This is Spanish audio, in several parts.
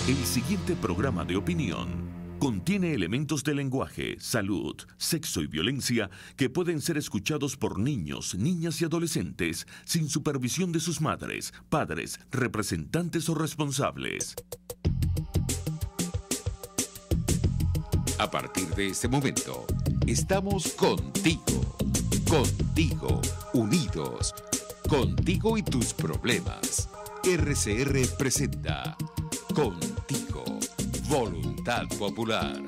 El siguiente programa de opinión contiene elementos de lenguaje, salud, sexo y violencia que pueden ser escuchados por niños, niñas y adolescentes sin supervisión de sus madres, padres, representantes o responsables. A partir de este momento, estamos contigo, unidos, contigo y tus problemas. RCR presenta Contigo, Voluntad Popular.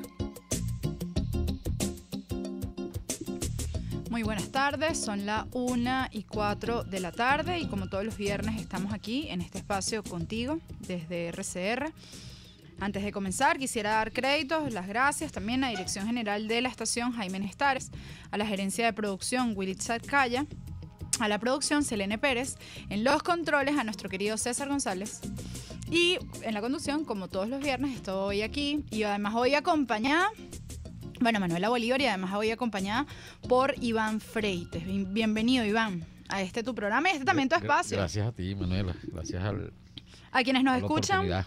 Muy buenas tardes, son las 1:04 de la tarde y como todos los viernes estamos aquí en este espacio contigo desde RCR. Antes de comenzar, quisiera dar créditos, las gracias también a la Dirección General de la Estación, Jaime Nestares, a la Gerencia de Producción, Willy Zacaya, a la producción, Selene Pérez, en los controles, a nuestro querido César González, y en la conducción, como todos los viernes, estoy aquí y además hoy acompañada, Manuela Bolívar, y además hoy acompañada por Iván Freites. Bienvenido, Iván, a este tu programa y también tu espacio. Gracias a ti, Manuela, gracias a quienes nos a escuchan.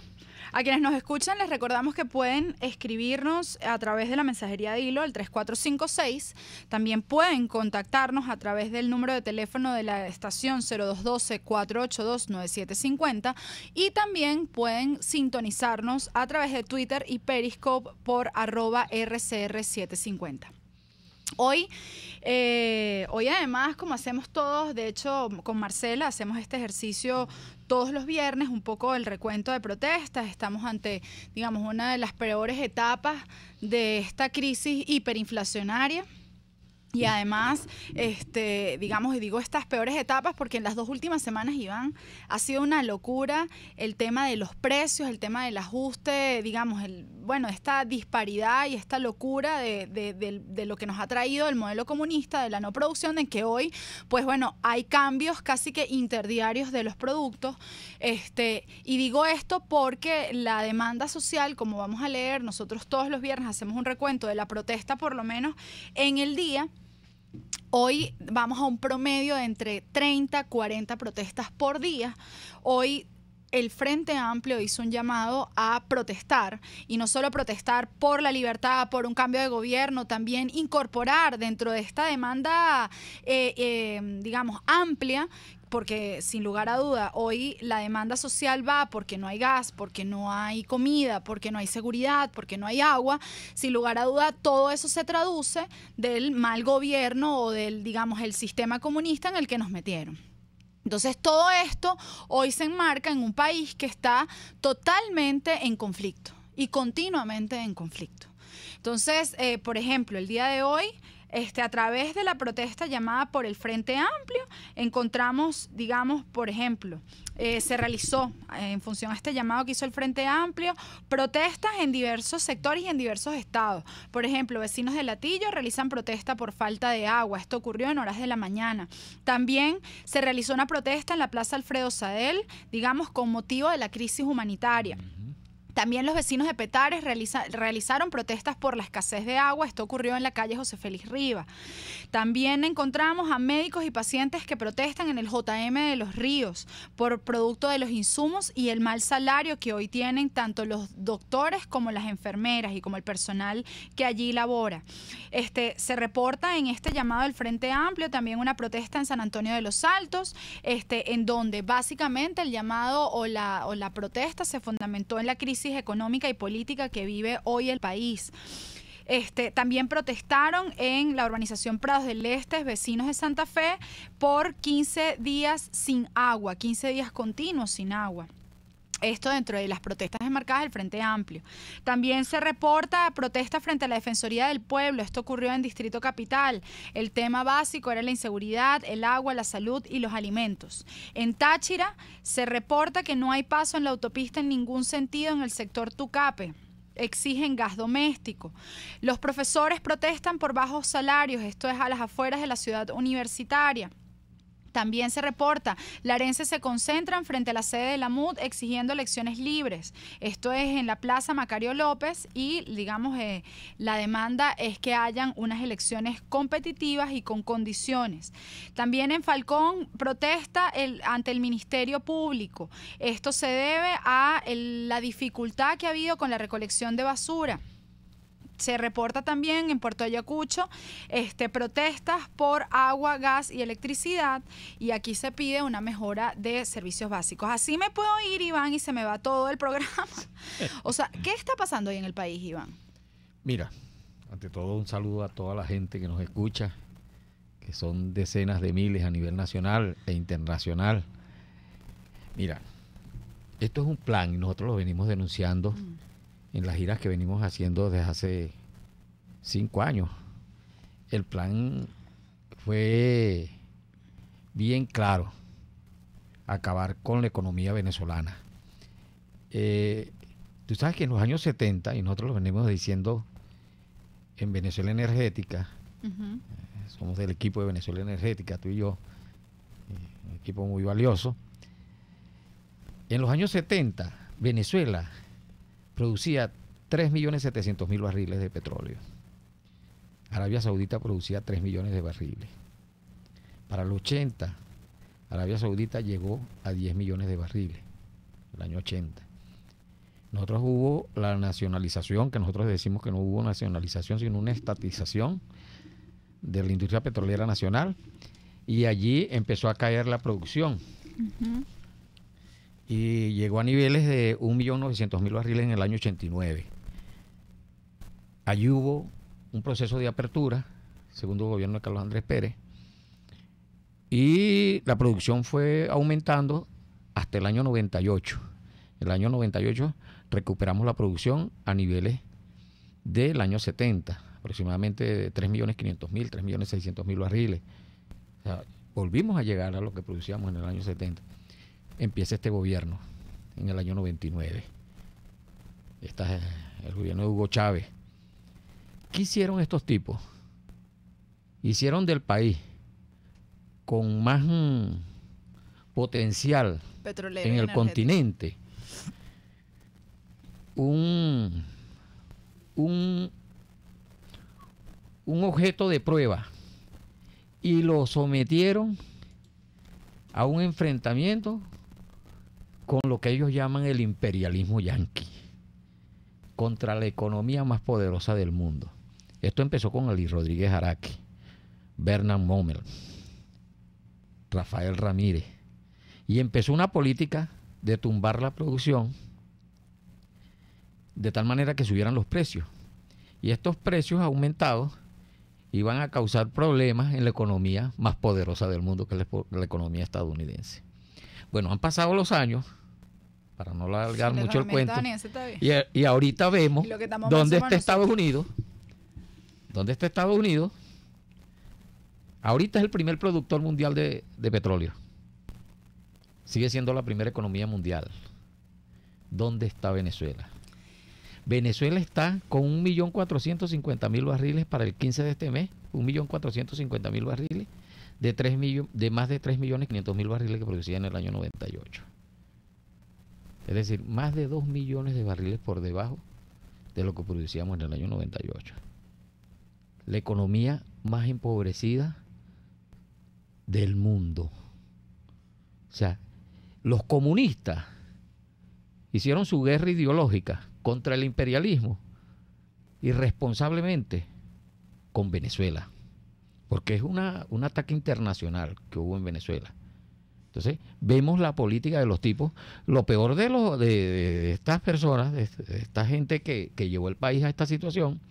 A quienes nos escuchan les recordamos que pueden escribirnos a través de la mensajería de hilo al 3456. También pueden contactarnos a través del número de teléfono de la estación 0212-482-9750 y también pueden sintonizarnos a través de Twitter y Periscope por @RCR750. Hoy además, como hacemos todos, de hecho con Marcela hacemos este ejercicio todos los viernes, un poco el recuento de protestas. Estamos ante, digamos, una de las peores etapas de esta crisis hiperinflacionaria. Y además, digamos, y digo estas peores etapas porque en las 2 últimas semanas, Iván, ha sido una locura el tema de los precios, el tema del ajuste, digamos, esta disparidad y esta locura de lo que nos ha traído el modelo comunista, de la no producción, en que hoy, pues bueno, hay cambios casi que interdiarios de los productos. Y digo esto porque la demanda social, como vamos a leer, nosotros todos los viernes hacemos un recuento de la protesta, por lo menos en el día. Hoy vamos a un promedio de entre 30 a 40 protestas por día. Hoy el Frente Amplio hizo un llamado a protestar, y no solo protestar por la libertad, por un cambio de gobierno, también incorporar dentro de esta demanda, digamos, amplia, porque sin lugar a duda hoy la demanda social va porque no hay gas, porque no hay comida, porque no hay seguridad, porque no hay agua. Sin lugar a duda todo eso se traduce del mal gobierno o del, digamos, el sistema comunista en el que nos metieron. Entonces todo esto hoy se enmarca en un país que está totalmente en conflicto y continuamente en conflicto. Entonces, por ejemplo, el día de hoy, a través de la protesta llamada por el Frente Amplio, encontramos, digamos, por ejemplo, se realizó, en función a este llamado que hizo el Frente Amplio, protestas en diversos sectores y en diversos estados. Por ejemplo, vecinos de Latillo realizan protesta por falta de agua. Esto ocurrió en horas de la mañana. También se realizó una protesta en la Plaza Alfredo Sadel, digamos, con motivo de la crisis humanitaria. También los vecinos de Petare realizaron protestas por la escasez de agua. Esto ocurrió en la calle José Félix Riva. También encontramos a médicos y pacientes que protestan en el JM de Los Ríos por producto de los insumos y el mal salario que hoy tienen tanto los doctores como las enfermeras y como el personal que allí labora. Se reporta en este llamado del Frente Amplio también una protesta en San Antonio de los Altos, en donde básicamente el llamado o la protesta se fundamentó en la crisis económica y política que vive hoy el país. También protestaron en la urbanización Prados del Este, vecinos de Santa Fe, por 15 días sin agua, 15 días continuos sin agua. Esto dentro de las protestas enmarcadas del Frente Amplio. También se reporta protesta frente a la Defensoría del Pueblo. Esto ocurrió en Distrito Capital. El tema básico era la inseguridad, el agua, la salud y los alimentos. En Táchira se reporta que no hay paso en la autopista en ningún sentido en el sector Tucape. Exigen gas doméstico. Los profesores protestan por bajos salarios. Esto es a las afueras de la ciudad universitaria. También se reporta, larenses se concentran frente a la sede de la MUD exigiendo elecciones libres. Esto es en la Plaza Macario López y, digamos, la demanda es que hayan unas elecciones competitivas y con condiciones. También en Falcón protesta ante el Ministerio Público. Esto se debe a la dificultad que ha habido con la recolección de basura. Se reporta también en Puerto Ayacucho protestas por agua, gas y electricidad, y aquí se pide una mejora de servicios básicos. Así me puedo ir, Iván, y se me va todo el programa. O sea, ¿qué está pasando hoy en el país, Iván? Mira, ante todo un saludo a toda la gente que nos escucha, que son decenas de miles a nivel nacional e internacional. Mira, esto es un plan y nosotros lo venimos denunciando en las giras que venimos haciendo desde hace 5 años. El plan fue bien claro: acabar con la economía venezolana. Tú sabes que en los años 70, y nosotros lo venimos diciendo en Venezuela Energética, somos del equipo de Venezuela Energética, tú y yo, un equipo muy valioso. En los años 70, Venezuela producía 3.700.000 barriles de petróleo. Arabia Saudita producía 3 millones de barriles. Para el 80, Arabia Saudita llegó a 10 millones de barriles, el año 80. Nosotros hubo la nacionalización, que nosotros decimos que no hubo nacionalización, sino una estatización de la industria petrolera nacional, y allí empezó a caer la producción. Y llegó a niveles de 1.900.000 barriles en el año 89. Allí hubo un proceso de apertura, segundo el gobierno de Carlos Andrés Pérez, y la producción fue aumentando hasta el año 98. En el año 98 recuperamos la producción a niveles del año 70, aproximadamente 3.500.000, 3.600.000 barriles. O sea, volvimos a llegar a lo que producíamos en el año 70. Empieza este gobierno en el año 99. El gobierno de Hugo Chávez. ¿Qué hicieron estos tipos? Hicieron del país con más potencial petrolero en el continente un objeto de prueba, y lo sometieron a un enfrentamiento con lo que ellos llaman el imperialismo yanqui, contra la economía más poderosa del mundo. Esto empezó con Ali Rodríguez Araque, Bernard Mommel, Rafael Ramírez, y empezó una política de tumbar la producción de tal manera que subieran los precios. Y estos precios aumentados iban a causar problemas en la economía más poderosa del mundo, que es la economía estadounidense. Bueno, han pasado los años, para no alargar mucho el cuento, y ahorita vemos dónde está Estados Unidos. ¿Dónde está Estados Unidos? Ahorita es el primer productor mundial de petróleo. Sigue siendo la primera economía mundial. ¿Dónde está Venezuela? Venezuela está con 1.450.000 barriles para el 15 de este mes, 1.450.000 barriles de más de 3.500.000 barriles que producía en el año 98. Es decir, más de 2 millones de barriles por debajo de lo que producíamos en el año 98. La economía más empobrecida del mundo. O sea, los comunistas hicieron su guerra ideológica contra el imperialismo irresponsablemente con Venezuela, porque es un ataque internacional que hubo en Venezuela. Entonces, vemos la política de los tipos. Lo peor de estas personas, de esta gente que llevó el país a esta situación,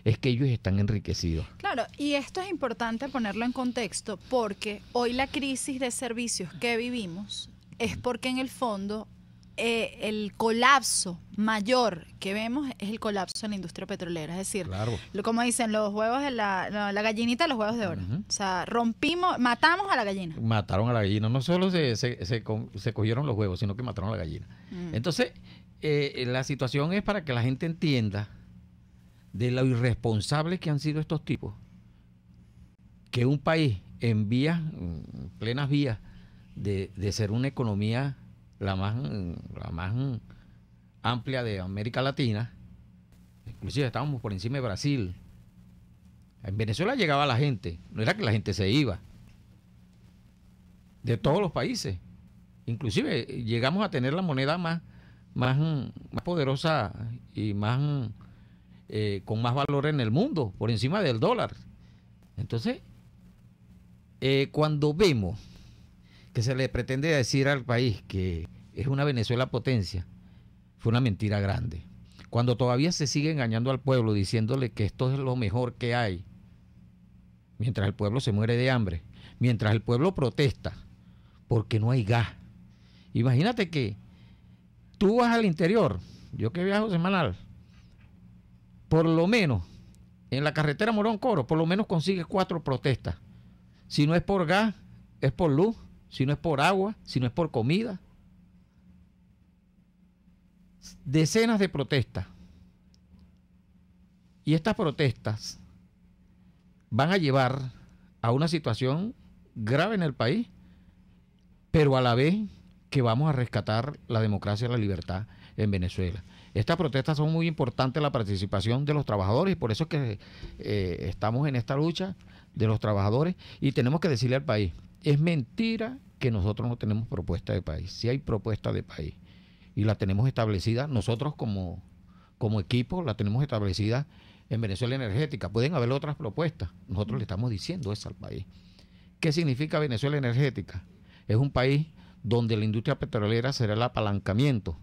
es que ellos están enriquecidos. Claro, y esto es importante ponerlo en contexto, porque hoy la crisis de servicios que vivimos es porque en el fondo el colapso mayor que vemos es el colapso en la industria petrolera. Es decir, claro, como dicen, los huevos de la gallinita, los huevos de oro. O sea, matamos a la gallina. Mataron a la gallina. No solo se cogieron los huevos, sino que mataron a la gallina. Entonces, la situación es para que la gente entienda de lo irresponsables que han sido estos tipos, que un país en plenas vías de ser una economía la más amplia de América Latina. Inclusive estábamos por encima de Brasil. En Venezuela llegaba la gente, no era que la gente se iba, de todos los países. Inclusive llegamos a tener la moneda más poderosa y con más valor en el mundo, por encima del dólar. Entonces, cuando vemos que se le pretende decir al país que es una Venezuela potencia, fue una mentira grande. Cuando todavía se sigue engañando al pueblo diciéndole que esto es lo mejor que hay, mientras el pueblo se muere de hambre, mientras el pueblo protesta porque no hay gas. Imagínate que tú vas al interior, yo que viajo semanal, por lo menos en la carretera Morón-Coro, por lo menos consigues 4 protestas. Si no es por gas, es por luz, si no es por agua, si no es por comida. Decenas de protestas. Y estas protestas van a llevar a una situación grave en el país, pero a la vez que vamos a rescatar la democracia y la libertad en Venezuela. Estas protestas son muy importantes, la participación de los trabajadores, y por eso es que estamos en esta lucha de los trabajadores, y tenemos que decirle al país, es mentira que nosotros no tenemos propuesta de país. Sí hay propuesta de país, y la tenemos establecida, nosotros como equipo la tenemos establecida en Venezuela Energética. Pueden haber otras propuestas, nosotros le estamos diciendo eso al país. ¿Qué significa Venezuela Energética? Es un país donde la industria petrolera será el apalancamiento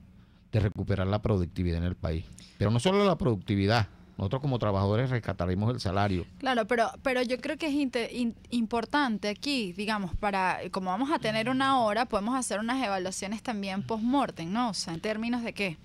de recuperar la productividad en el país. Pero no solo la productividad, nosotros como trabajadores rescataremos el salario. Claro, pero yo creo que es importante aquí, digamos, como vamos a tener una hora, podemos hacer unas evaluaciones también post-mortem, ¿no? O sea, en términos de qué.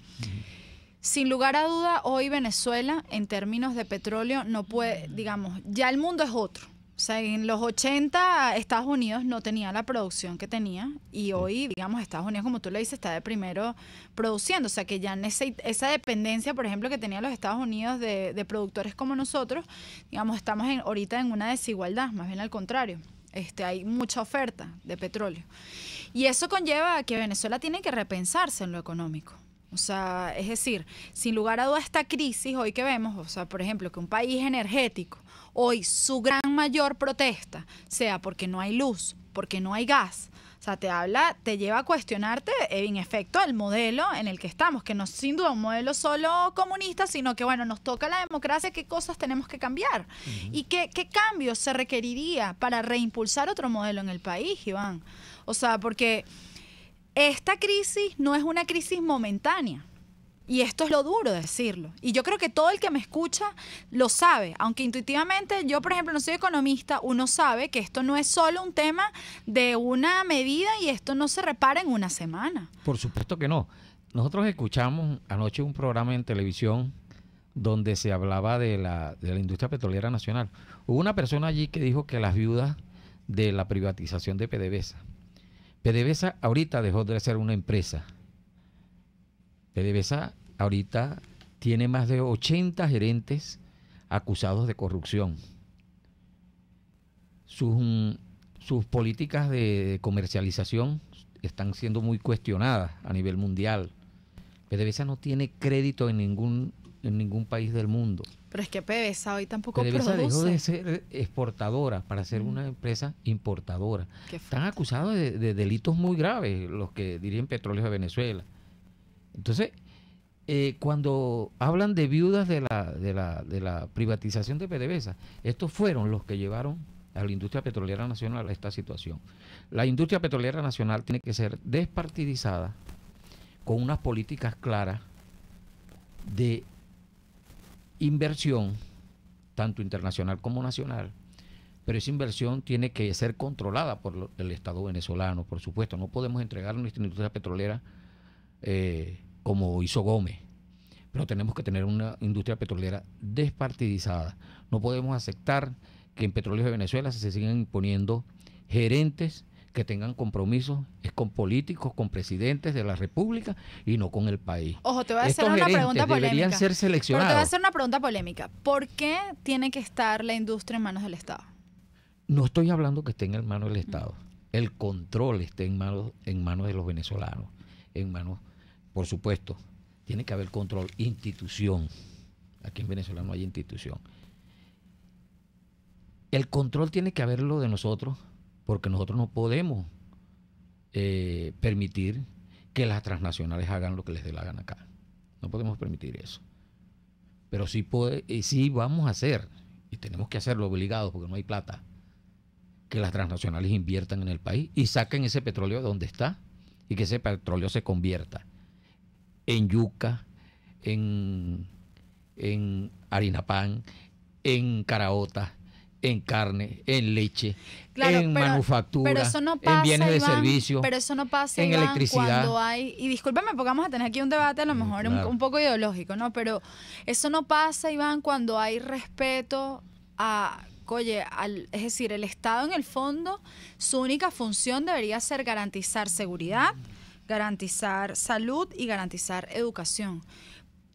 Sin lugar a duda, hoy Venezuela, en términos de petróleo, no puede, digamos, ya el mundo es otro. O sea, en los 80 Estados Unidos no tenía la producción que tenía, y hoy, digamos, Estados Unidos, como tú le dices, está de primero produciendo. O sea, que ya en esa dependencia, por ejemplo, que tenían los Estados Unidos de productores como nosotros, digamos, estamos ahorita en una desigualdad, más bien al contrario. Hay mucha oferta de petróleo. Y eso conlleva a que Venezuela tiene que repensarse en lo económico. O sea, es decir, sin lugar a duda esta crisis hoy que vemos, o sea, por ejemplo, que un país energético, hoy su gran mayor protesta sea porque no hay luz, porque no hay gas. O sea, te lleva a cuestionarte en efecto el modelo en el que estamos, que no es sin duda un modelo solo comunista, sino que bueno, nos toca la democracia, qué cosas tenemos que cambiar y qué cambios se requeriría para reimpulsar otro modelo en el país, Iván. O sea, porque esta crisis no es una crisis momentánea. Y esto es lo duro de decirlo. Y yo creo que todo el que me escucha lo sabe. Aunque intuitivamente yo, por ejemplo, no soy economista, uno sabe que esto no es solo un tema de una medida y esto no se repara en una semana. Por supuesto que no. Nosotros escuchamos anoche un programa en televisión donde se hablaba de la industria petrolera nacional. Hubo una persona allí que dijo que las viudas de la privatización de PDVSA ahorita dejó de ser una empresa. PDVSA ahorita tiene más de 80 gerentes acusados de corrupción. Sus políticas de comercialización están siendo muy cuestionadas a nivel mundial. PDVSA no tiene crédito en ningún país del mundo. Pero es que PDVSA hoy tampoco PDVSA produce. dejó de ser exportadora para ser una empresa importadora. Están acusados de delitos muy graves los que dirigen Petróleos de Venezuela. Entonces, cuando hablan de viudas de la privatización de PDVSA, estos fueron los que llevaron a la industria petrolera nacional a esta situación. La industria petrolera nacional tiene que ser despartidizada con unas políticas claras de inversión, tanto internacional como nacional, pero esa inversión tiene que ser controlada por el Estado venezolano, por supuesto. No podemos entregar nuestra industria petrolera como hizo Gómez, pero tenemos que tener una industria petrolera despartidizada. No podemos aceptar que en Petróleos de Venezuela se sigan imponiendo gerentes que tengan compromisos con políticos, con presidentes de la República y no con el país. Ojo, te voy a hacer una pregunta polémica. Deberían ser seleccionados. Pero te voy a hacer una pregunta polémica. ¿Por qué tiene que estar la industria en manos del Estado? No estoy hablando que esté en manos del Estado. El control esté en manos de los venezolanos. En manos, por supuesto, tiene que haber control, institución. Aquí en Venezuela no hay institución. El control tiene que haberlo de nosotros, porque nosotros no podemos permitir que las transnacionales hagan lo que les dé la gana acá. No podemos permitir eso. Pero sí vamos a hacer, y tenemos que hacerlo obligados porque no hay plata, que las transnacionales inviertan en el país y saquen ese petróleo de donde está y que ese petróleo se convierta en yuca, en harina pan, en caraotas, en carne, en leche, claro, en manufactura, pero eso no pasa, en bienes de Iván, servicio, pero eso no pasa, en Iván, electricidad. Cuando hay, y discúlpame porque vamos a tener aquí un debate a lo mejor claro, un poco ideológico, ¿no? Pero eso no pasa, Iván, cuando hay respeto a... Oye, es decir, el Estado en el fondo, su única función debería ser garantizar seguridad, garantizar salud y garantizar educación.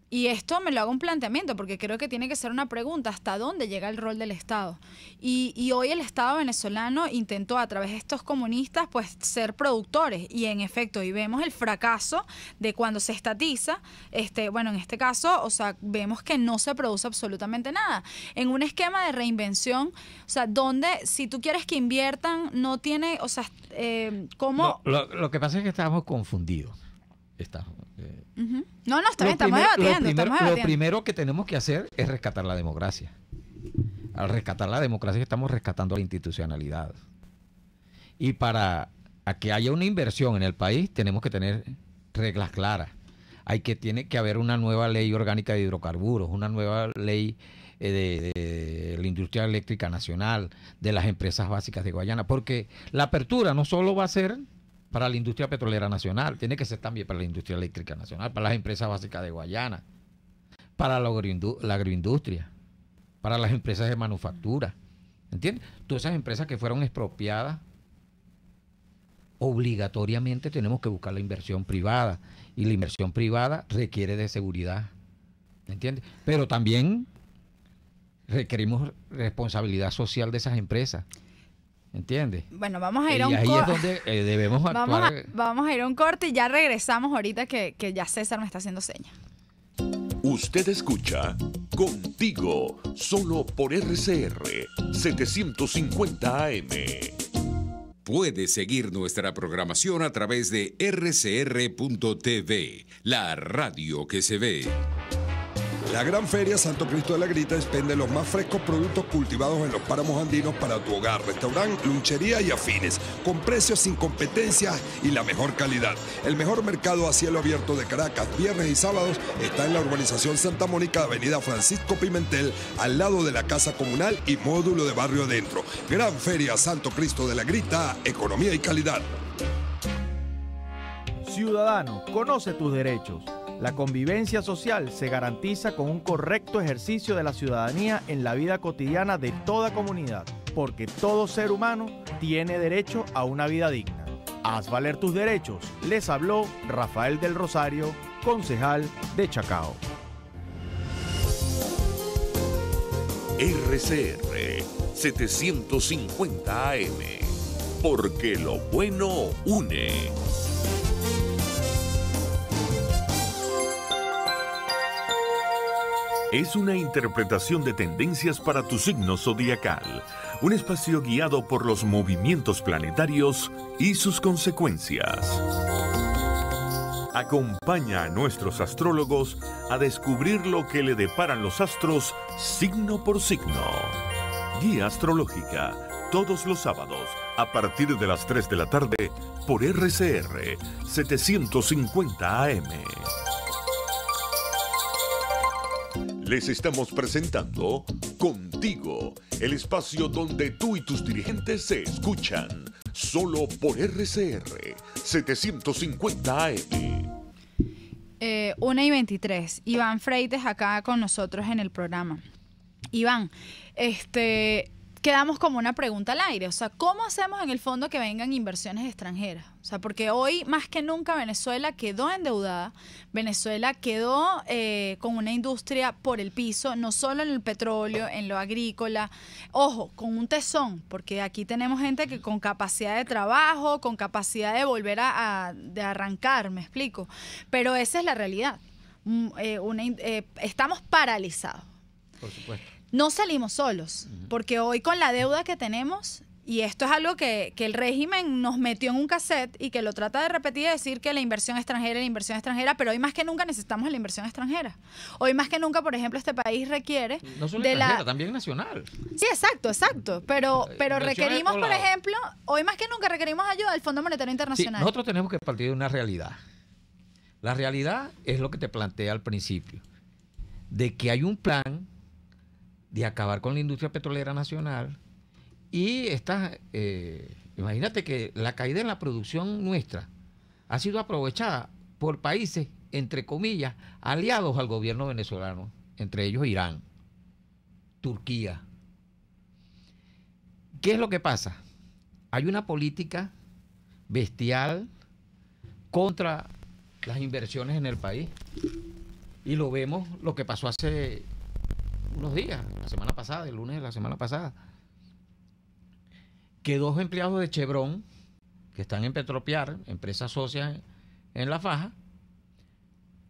Y esto me lo hago un planteamiento porque creo que tiene que ser una pregunta, ¿hasta dónde llega el rol del Estado? Y hoy el Estado venezolano intentó a través de estos comunistas pues ser productores y en efecto, y vemos el fracaso de cuando se estatiza, bueno, en este caso, o sea, vemos que no se produce absolutamente nada. En un esquema de reinvención, o sea, donde si tú quieres que inviertan, no tiene, o sea, ¿cómo? Lo que pasa es que estábamos confundidos. No, está bien, estamos debatiendo. Lo primero que tenemos que hacer es rescatar la democracia. Al rescatar la democracia estamos rescatando la institucionalidad. Y para que haya una inversión en el país tenemos que tener reglas claras. Tiene que haber una nueva ley orgánica de hidrocarburos, una nueva ley de la industria eléctrica nacional, de las empresas básicas de Guayana, porque la apertura no solo va a ser para la industria petrolera nacional, tiene que ser también para la industria eléctrica nacional, para las empresas básicas de Guayana, para la agroindustria, para las empresas de manufactura. ¿Entiendes? Todas esas empresas que fueron expropiadas, obligatoriamente tenemos que buscar la inversión privada, y la inversión privada requiere de seguridad. ¿Entiendes? Pero también requerimos responsabilidad social de esas empresas. ¿Entiendes? Bueno, vamos a ir a un corte. Y ahí es donde debemos actuar. Vamos a ir a un corte y ya regresamos ahorita que ya César me está haciendo señas. Usted escucha Contigo, solo por RCR 750 AM. Puede seguir nuestra programación a través de rcr.tv, la radio que se ve. La Gran Feria Santo Cristo de la Grita expende los más frescos productos cultivados en los páramos andinos para tu hogar, restaurante, lunchería y afines, con precios sin competencia y la mejor calidad. El mejor mercado a cielo abierto de Caracas, viernes y sábados, está en la urbanización Santa Mónica, avenida Francisco Pimentel, al lado de la Casa Comunal y módulo de Barrio Adentro. Gran Feria Santo Cristo de la Grita, economía y calidad. Ciudadano, conoce tus derechos. La convivencia social se garantiza con un correcto ejercicio de la ciudadanía en la vida cotidiana de toda comunidad, porque todo ser humano tiene derecho a una vida digna. Haz valer tus derechos. Les habló Rafael del Rosario, concejal de Chacao. RCR 750 AM, porque lo bueno une. Es una interpretación de tendencias para tu signo zodiacal, un espacio guiado por los movimientos planetarios y sus consecuencias. Acompaña a nuestros astrólogos a descubrir lo que le deparan los astros signo por signo. Guía astrológica, todos los sábados, a partir de las 3 de la tarde, por RCR 750 AM. Les estamos presentando Contigo, el espacio donde tú y tus dirigentes se escuchan, solo por RCR 750 AM. 1:23. Iván Freites acá con nosotros en el programa. Iván, quedamos como una pregunta al aire. O sea, ¿cómo hacemos en el fondo que vengan inversiones extranjeras? O sea, porque hoy más que nunca Venezuela quedó endeudada, Venezuela quedó con una industria por el piso, no solo en el petróleo, en lo agrícola. Ojo, con un tesón, porque aquí tenemos gente que con capacidad de trabajo, con capacidad de volver de arrancar, me explico. Pero esa es la realidad. Estamos paralizados. Por supuesto. No salimos solos, porque hoy con la deuda que tenemos, y esto es algo que el régimen nos metió en un cassette y que lo trata de repetir y decir que la inversión extranjera, pero hoy más que nunca necesitamos la inversión extranjera. Hoy más que nunca, por ejemplo, este país requiere no solo de extranjera, también nacional. Sí, exacto. Pero requerimos, por ejemplo, hoy más que nunca requerimos ayuda del Fondo Monetario Internacional. Sí, nosotros tenemos que partir de una realidad. La realidad es lo que te planteé al principio, de que hay un plan de acabar con la industria petrolera nacional y imagínate que la caída en la producción nuestra ha sido aprovechada por países, entre comillas, aliados al gobierno venezolano, entre ellos Irán, Turquía. ¿Qué es lo que pasa? Hay una política bestial contra las inversiones en el país y lo vemos lo que pasó hace unos días, la semana pasada, el lunes de la semana pasada, que 2 empleados de Chevron, que están en Petropiar, empresa socia en La Faja,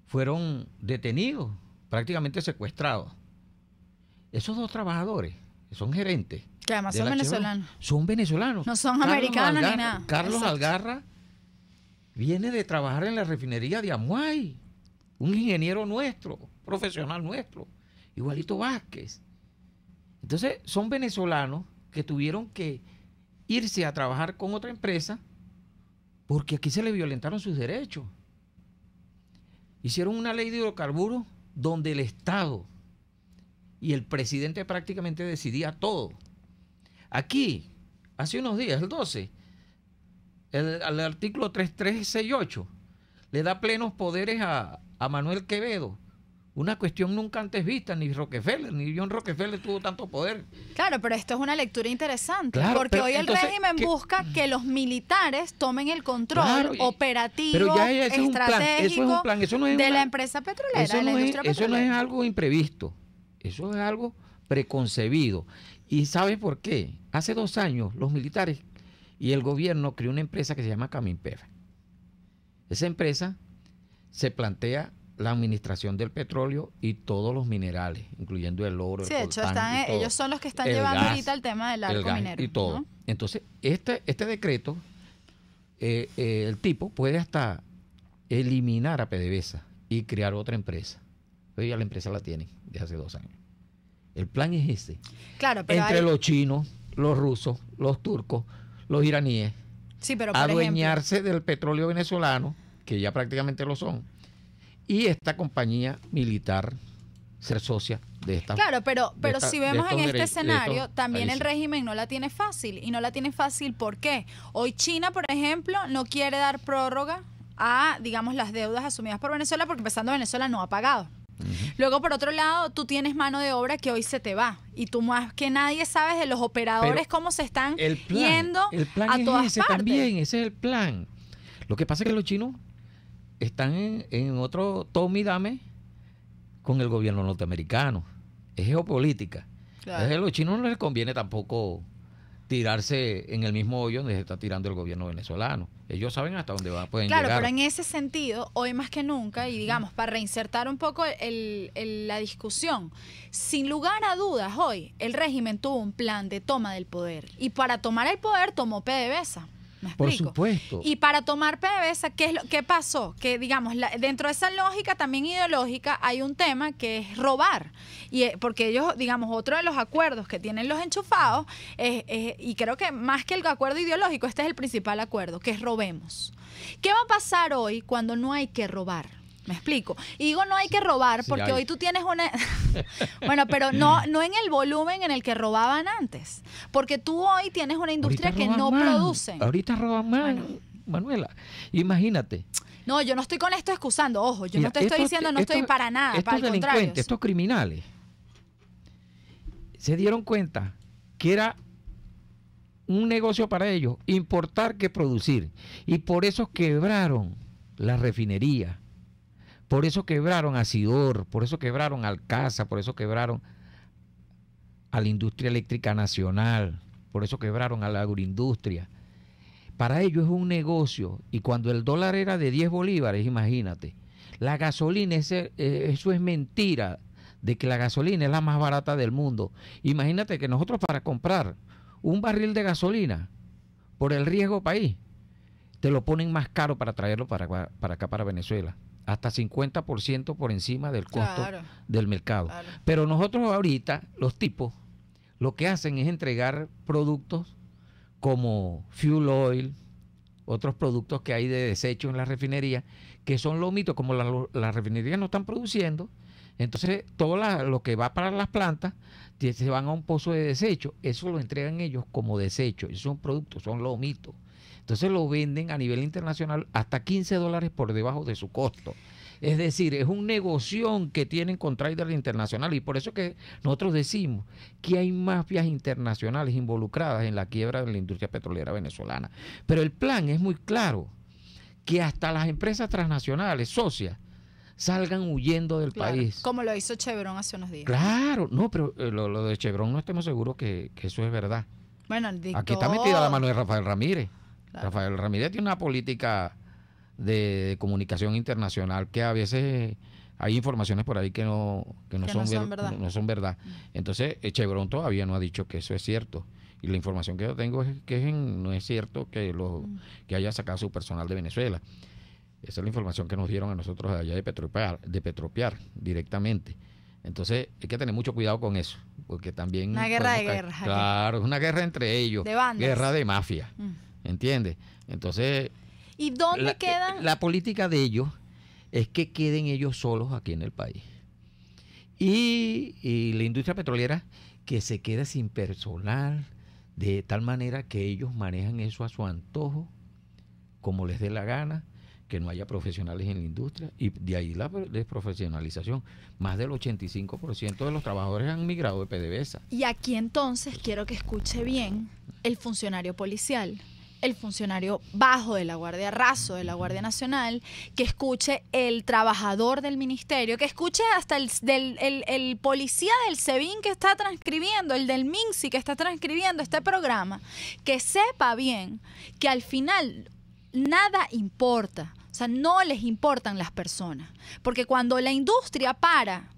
fueron detenidos, prácticamente secuestrados. Esos 2 trabajadores, que son gerentes, que además son venezolanos. Son venezolanos. No son americanos ni nada. Carlos Exacto. Algarra viene de trabajar en la refinería de Amuay, un ingeniero nuestro, profesional nuestro. Igualito Vázquez. Entonces, son venezolanos que tuvieron que irse a trabajar con otra empresa porque aquí se les violentaron sus derechos. Hicieron una ley de hidrocarburos donde el Estado y el presidente prácticamente decidía todo. Aquí, hace unos días, el 12, el artículo 3368 le da plenos poderes a Manuel Quevedo. Una cuestión nunca antes vista, ni Rockefeller, ni John Rockefeller tuvo tanto poder. Claro, pero esto es una lectura interesante, Claro, porque hoy el entonces, régimen busca que los militares tomen el control operativo, estratégico de la empresa petrolera, de la industria petrolera. Eso no es algo imprevisto, eso es algo preconcebido. ¿Y sabes por qué? Hace 2 años los militares y el gobierno creó una empresa que se llama Caminper. Esa empresa se plantea la administración del petróleo y todos los minerales, incluyendo el oro, sí, el de hecho, coltán, ellos son los que están llevando ahorita el tema del arco minero. Y todo. ¿No? Entonces, este decreto, el tipo puede hasta eliminar a PDVSA y crear otra empresa. Pero ya la empresa la tienen de hace 2 años. El plan es ese. Claro, pero entre los chinos, los rusos, los turcos, los iraníes, sí, pero por adueñarse del petróleo venezolano, que ya prácticamente lo son, y esta compañía militar ser socia de esta. Claro, pero si vemos en este escenario, también el países. régimen no la tiene fácil. Y no la tiene fácil, ¿por qué? Hoy China, por ejemplo, no quiere dar prórroga a, digamos, las deudas asumidas por Venezuela, porque empezando Venezuela no ha pagado. Luego, por otro lado, tú tienes mano de obra que hoy se te va. Y tú más que nadie sabes de los operadores, pero cómo se están yendo a todas ese partes. También, ese es el plan. Lo que pasa es que los chinos están en otro tome y dame con el gobierno norteamericano. Es geopolítica. Claro. A los chinos no les conviene tampoco tirarse en el mismo hoyo donde se está tirando el gobierno venezolano. Ellos saben hasta dónde pueden llegar. Claro, pero en ese sentido, hoy más que nunca, y digamos, para reinsertar un poco la discusión, sin lugar a dudas, hoy el régimen tuvo un plan de toma del poder. Y para tomar el poder tomó PDVSA. ¿Me explico? Por supuesto. Y para tomar PDVSA, ¿qué pasó? Que, digamos, dentro de esa lógica también ideológica hay un tema que es robar. Porque ellos, digamos, otro de los acuerdos que tienen los enchufados, y creo que más que el acuerdo ideológico, este es el principal acuerdo, que es robemos. ¿Qué va a pasar hoy cuando no hay que robar? ¿Me explico? Y digo no hay que robar porque hoy tú tienes una... Bueno, pero no en el volumen en el que robaban antes. Porque tú hoy tienes una industria que no produce. Ahorita roban más, Manuela. Imagínate. No, yo no estoy con esto excusando. Ojo, yo no te estoy diciendo, no estoy para nada. Estos para el contrario. Estos criminales se dieron cuenta que era un negocio para ellos, importar que producir. Y por eso quebraron la refinería, por eso quebraron a Sidor, por eso quebraron a Alcasa, por eso quebraron a la industria eléctrica nacional, por eso quebraron a la agroindustria. Para ellos es un negocio, y cuando el dólar era de 10 bolívares, imagínate, la gasolina, eso es mentira, de que la gasolina es la más barata del mundo. Imagínate que nosotros para comprar un barril de gasolina, por el riesgo país, te lo ponen más caro para traerlo para acá, para Venezuela. Hasta 50% por encima del costo del mercado. Claro. Pero nosotros ahorita, los tipos, lo que hacen es entregar productos como fuel oil, otros productos que hay de desecho en la refinería, que son lomitos, como las refinerías no están produciendo, entonces todo lo que va para las plantas se van a un pozo de desecho, eso lo entregan ellos como desecho, esos son productos, son lomitos. Entonces lo venden a nivel internacional hasta $15 por debajo de su costo. Es decir, es un negocio que tienen con traders internacionales, y por eso que nosotros decimos que hay mafias internacionales involucradas en la quiebra de la industria petrolera venezolana. Pero el plan es muy claro, que hasta las empresas transnacionales, socias, salgan huyendo del país. Como lo hizo Chevron hace unos días. Claro, no, pero lo de Chevron no estemos seguros que eso es verdad. Bueno, aquí está metida la mano de Rafael Ramírez. Claro. Rafael Ramírez tiene una política de comunicación internacional que a veces hay informaciones por ahí que no son verdad. Entonces, Chevron todavía no ha dicho que eso es cierto. Y la información que yo tengo es que no es cierto que haya sacado su personal de Venezuela. Esa es la información que nos dieron a nosotros allá de Petropiar directamente. Entonces, hay que tener mucho cuidado con eso, porque también... Una guerra de guerras. Claro, es una guerra entre ellos. De bandas. Guerra de mafia. ¿Entiendes? Entonces... ¿Y dónde quedan? La política de ellos es que queden ellos solos aquí en el país. Y la industria petrolera que se queda sin personal, de tal manera que ellos manejan eso a su antojo, como les dé la gana, que no haya profesionales en la industria, y de ahí la desprofesionalización. Más del 85% de los trabajadores han migrado de PDVSA. Y aquí entonces quiero que escuche bien el funcionario policial, el funcionario bajo de la Guardia Raso, de la Guardia Nacional, que escuche el trabajador del ministerio, que escuche hasta el policía del SEBIN que está transcribiendo, el del MINSI que está transcribiendo este programa, que sepa bien que al final nada importa. O sea, no les importan las personas. Porque cuando la industria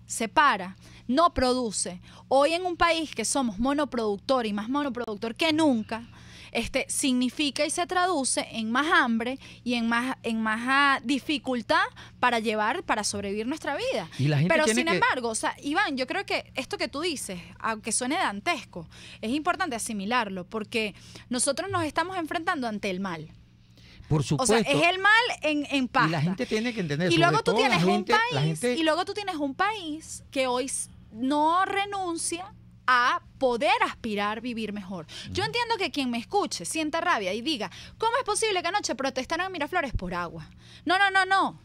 se para, no produce. Hoy en un país que somos monoproductor y más monoproductor que nunca, significa y se traduce en más hambre y en más dificultad para sobrevivir nuestra vida. Y la gente Pero sin embargo, o sea, Iván, yo creo que esto que tú dices, aunque suene dantesco, es importante asimilarlo, porque nosotros nos estamos enfrentando ante el mal. Por supuesto. O sea, es el mal en pasta. Y la gente tiene que entender. Y luego tú tienes un país que hoy no renuncia a poder aspirar a vivir mejor. Yo entiendo que quien me escuche sienta rabia y diga, ¿cómo es posible que anoche protestaron en Miraflores por agua? No.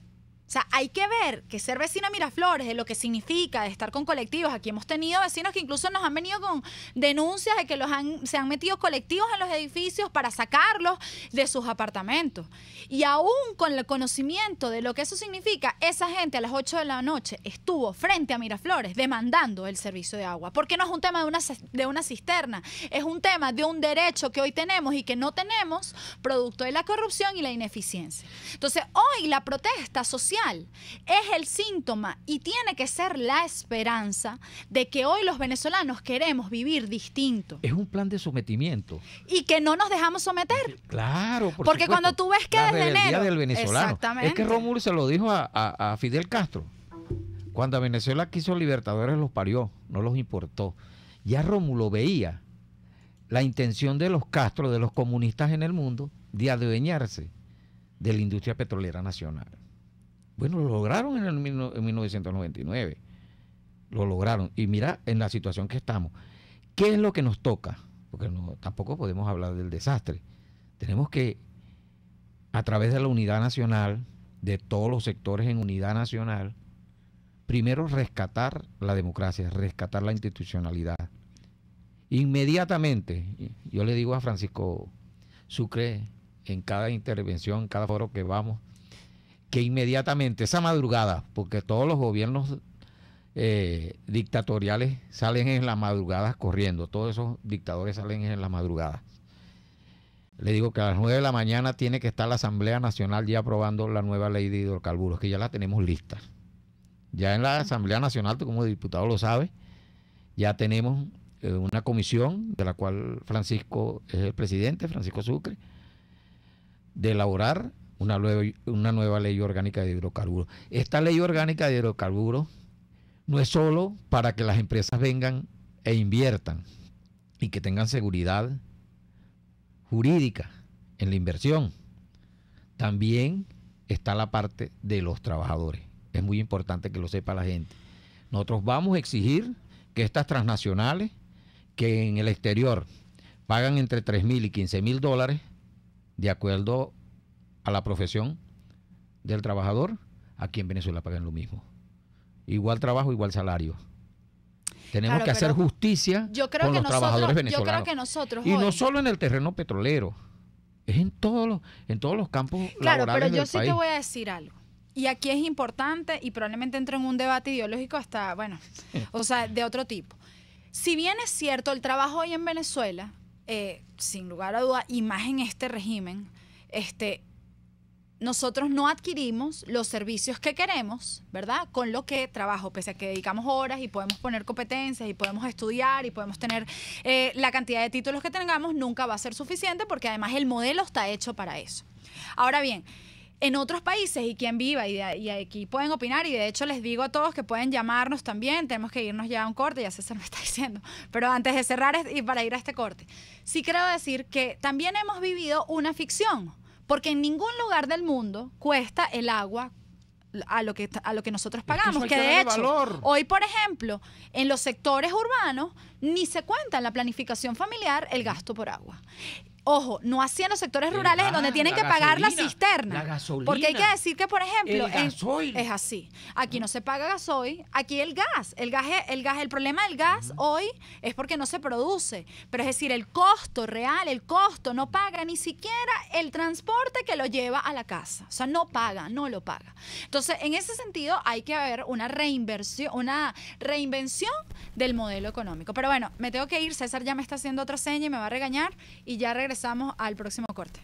O sea, hay que ver que ser vecino de Miraflores, de lo que significa, de estar con colectivos. Aquí hemos tenido vecinos que incluso nos han venido con denuncias de que se han metido colectivos en los edificios para sacarlos de sus apartamentos. Y aún con el conocimiento de lo que eso significa, esa gente a las 8 de la noche estuvo frente a Miraflores demandando el servicio de agua. Porque no es un tema de una cisterna, es un tema de un derecho que hoy tenemos y que no tenemos, producto de la corrupción y la ineficiencia. Entonces, hoy la protesta social es el síntoma y tiene que ser la esperanza de que hoy los venezolanos queremos vivir distinto. Es un plan de sometimiento. Y que no nos dejamos someter. Claro, porque supuesto, cuando tú ves que desde enero... del venezolano. Exactamente. Es que Rómulo se lo dijo a Fidel Castro. Cuando a Venezuela quiso libertadores los parió, no los importó. Ya Rómulo veía la intención de los Castro, de los comunistas en el mundo, de adueñarse de la industria petrolera nacional. Bueno, lo lograron en 1999. Lo lograron. Y mira en la situación que estamos. ¿Qué es lo que nos toca? Porque tampoco podemos hablar del desastre. Tenemos que, a través de la unidad nacional, de todos los sectores en unidad nacional, primero rescatar la democracia, rescatar la institucionalidad. Inmediatamente, yo le digo a Francisco Sucre en cada intervención, en cada foro que vamos, que inmediatamente, esa madrugada, porque todos los gobiernos dictatoriales salen en las madrugadas corriendo, todos esos dictadores salen en las madrugadas. Le digo que a las 9 de la mañana tiene que estar la Asamblea Nacional ya aprobando la nueva ley de hidrocarburos, que ya la tenemos lista. Ya en la Asamblea Nacional, tú como diputado lo sabes, ya tenemos una comisión de la cual Francisco es el presidente, Francisco Sucre, de elaborar una nueva ley orgánica de hidrocarburos. Esta ley orgánica de hidrocarburos no es solo para que las empresas vengan e inviertan y que tengan seguridad jurídica en la inversión. También está la parte de los trabajadores. Es muy importante que lo sepa la gente. Nosotros vamos a exigir que estas transnacionales que en el exterior pagan entre $3,000 y $15,000 de acuerdo a la profesión del trabajador, aquí en Venezuela pagan lo mismo. Igual trabajo, igual salario. Tenemos que hacer justicia con los trabajadores venezolanos. Yo creo que nosotros y no solo en el terreno petrolero, es en todos los campos laborales del país. Claro, pero yo sí te voy a decir algo. Y aquí es importante, y probablemente entro en un debate ideológico hasta, bueno, o sea, de otro tipo. Si bien es cierto, el trabajo hoy en Venezuela, sin lugar a duda, y más en este régimen, nosotros no adquirimos los servicios que queremos, ¿verdad? Con lo que trabajo, pese a que dedicamos horas y podemos poner competencias y podemos estudiar y podemos tener la cantidad de títulos que tengamos, nunca va a ser suficiente porque además el modelo está hecho para eso. Ahora bien, en otros países, y quien viva, y aquí pueden opinar, y de hecho les digo a todos que pueden llamarnos también, tenemos que irnos ya a un corte, ya César me está diciendo, pero antes de cerrar y para ir a este corte, sí quiero decir que también hemos vivido una ficción, porque en ningún lugar del mundo cuesta el agua a lo que nosotros pagamos, que de hecho, hoy por ejemplo, en los sectores urbanos, ni se cuenta en la planificación familiar el gasto por agua. Ojo, no así en los sectores rurales en donde tienen que pagar la cisterna. La gasolina. Porque hay que decir que, por ejemplo, el gasoil. Es así. Aquí no se paga gasoil, aquí el gas. El problema del gas hoy es porque no se produce. Pero es decir, el costo real, el costo no paga ni siquiera el transporte que lo lleva a la casa. O sea, no lo paga. Entonces, en ese sentido, hay que haber una reinvención del modelo económico. Pero bueno, me tengo que ir. César ya me está haciendo otra seña y me va a regañar. Y ya regresamos al próximo corte.